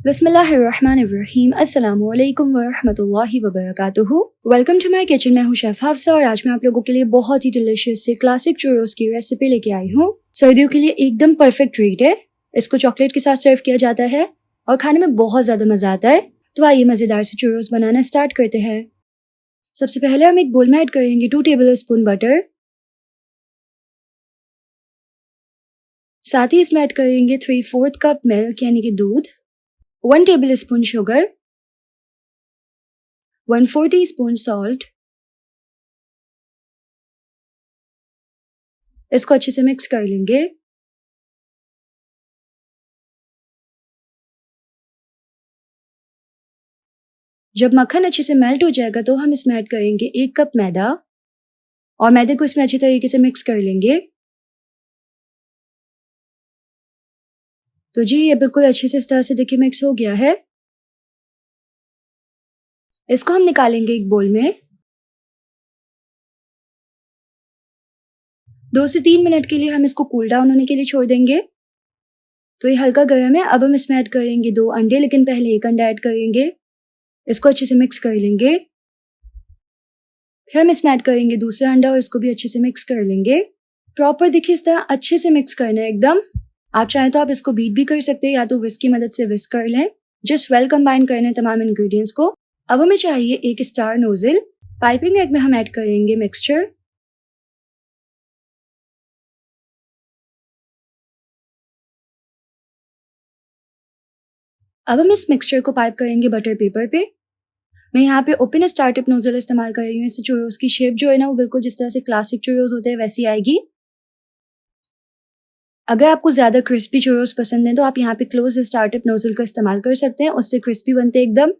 बिस्मिल्लाहिर्रहमानिर्रहीम अस्सलामुअलैकुम वरहमतुल्लाहि वबरकातुहू। Welcome to my kitchen. मैं हूँ शेफ हफ्सा और आज मैं आप लोगों के लिए बहुत ही डिलिशियस से क्लासिक चूरोस की रेसिपी लेके आई हूँ। सर्दियों के लिए एकदम परफेक्ट ट्रीट है। इसको चॉकलेट के साथ सर्व किया जाता है और खाने में बहुत ज़्यादा मज़ा आता है। तो आइए मज़ेदार से चूरोस बनाना स्टार्ट करते हैं। सबसे पहले हम एक बोल में ऐड करेंगे 2 टेबल स्पून बटर। साथ ही इसमें ऐड करेंगे 3/4 कप मिल्क यानी कि दूध, 1 table spoon sugar, 1/4 teaspoon salt. इसको अच्छे से मिक्स कर लेंगे। जब मक्खन अच्छे से मेल्ट हो जाएगा तो हम इसमें ऐड करेंगे 1 कप मैदा और मैदे को इसमें अच्छी तरीके से मिक्स कर लेंगे। तो जी ये बिल्कुल अच्छे से इस तरह से देखिए मिक्स हो गया है। इसको हम निकालेंगे एक बोल में। 2 से 3 मिनट के लिए हम इसको कूल डाउन होने के लिए छोड़ देंगे। तो ये हल्का गर्म है। अब हम इसमें ऐड करेंगे 2 अंडे, लेकिन पहले 1 अंडा ऐड करेंगे। इसको अच्छे से मिक्स कर लेंगे। फिर हम इसमें ऐड करेंगे दूसरा अंडा और इसको भी अच्छे से मिक्स कर लेंगे। प्रॉपर देखिए इस तरह अच्छे से मिक्स करना है एकदम। आप चाहें तो आप इसको बीट भी कर सकते हैं या तो विस्क की मदद से विस्क कर लें। जस्ट वेल कंबाइन करना है तमाम इंग्रेडिएंट्स को। अब हमें चाहिए एक स्टार नोजल। पाइपिंग बैग में हम ऐड करेंगे मिक्सचर। अब हम इस मिक्सचर को पाइप करेंगे बटर पेपर पे। मैं यहाँ पे ओपन स्टार टिप नोजल इस्तेमाल कर रही हूँ। इससे चूरोस की शेप जो है ना वो बिल्कुल जिस तरह से क्लासिक चूरोस होते हैं वैसी आएगी। अगर आपको ज़्यादा क्रिस्पी चूरोस पसंद है तो आप यहाँ पे क्लोज स्टार टिप नोजल का इस्तेमाल कर सकते हैं, उससे क्रिस्पी बनते हैं एकदम।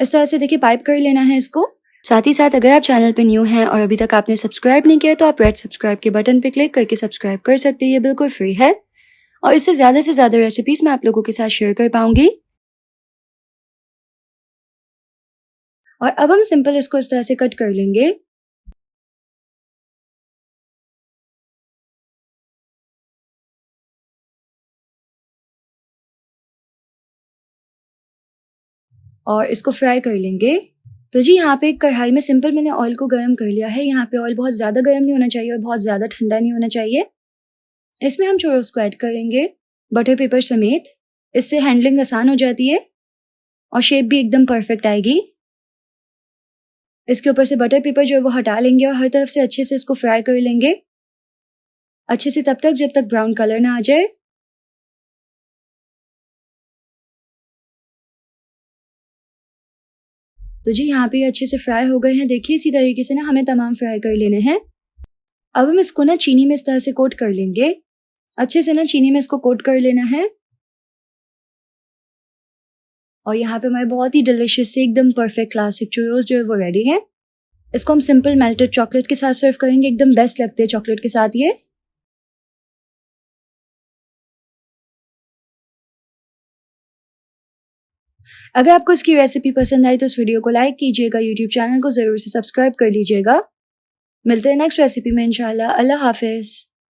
इस तरह से देखिए पाइप कर लेना है इसको। साथ ही साथ अगर आप चैनल पे न्यू हैं और अभी तक आपने सब्सक्राइब नहीं किया तो आप रेड सब्सक्राइब के बटन पे क्लिक करके सब्सक्राइब कर सकते हैं। ये बिल्कुल फ्री है और इससे ज़्यादा से ज़्यादा रेसिपीज़ मैं आप लोगों के साथ शेयर कर पाऊंगी। और अब हम सिंपल इसको इस तरह से कट कर लेंगे। और इसको फ्राई कर लेंगे। तो जी यहाँ पे एक कढ़ाई में सिंपल मैंने ऑयल को गर्म कर लिया है। यहाँ पे ऑयल बहुत ज़्यादा गर्म नहीं होना चाहिए और बहुत ज़्यादा ठंडा नहीं होना चाहिए। इसमें हम चूरोस को ऐड करेंगे बटर पेपर समेत। इससे हैंडलिंग आसान हो जाती है और शेप भी एकदम परफेक्ट आएगी। इसके ऊपर से बटर पेपर जो है वो हटा लेंगे और हर तरफ से अच्छे से इसको फ्राई कर लेंगे। अच्छे से तब तक जब तक ब्राउन कलर ना आ जाए। तो जी यहाँ पे अच्छे से फ्राई हो गए हैं। देखिए इसी तरीके से ना हमें तमाम फ्राई कर लेने हैं। अब हम इसको ना चीनी में इस तरह से कोट कर लेंगे। अच्छे से ना चीनी में इसको कोट कर लेना है। और यहाँ पे हमारे बहुत ही डिलिशियस से एकदम परफेक्ट क्लासिक चूरोस जो है वो रेडी है। इसको हम सिंपल मेल्टेड चॉकलेट के साथ सर्व करेंगे। एकदम बेस्ट लगते हैं चॉकलेट के साथ ये। अगर आपको इसकी रेसिपी पसंद आई तो इस वीडियो को लाइक कीजिएगा, यूट्यूब चैनल को ज़रूर से सब्सक्राइब कर लीजिएगा। मिलते हैं नेक्स्ट रेसिपी में इंशाल्लाह। अल्लाह हाफिज़।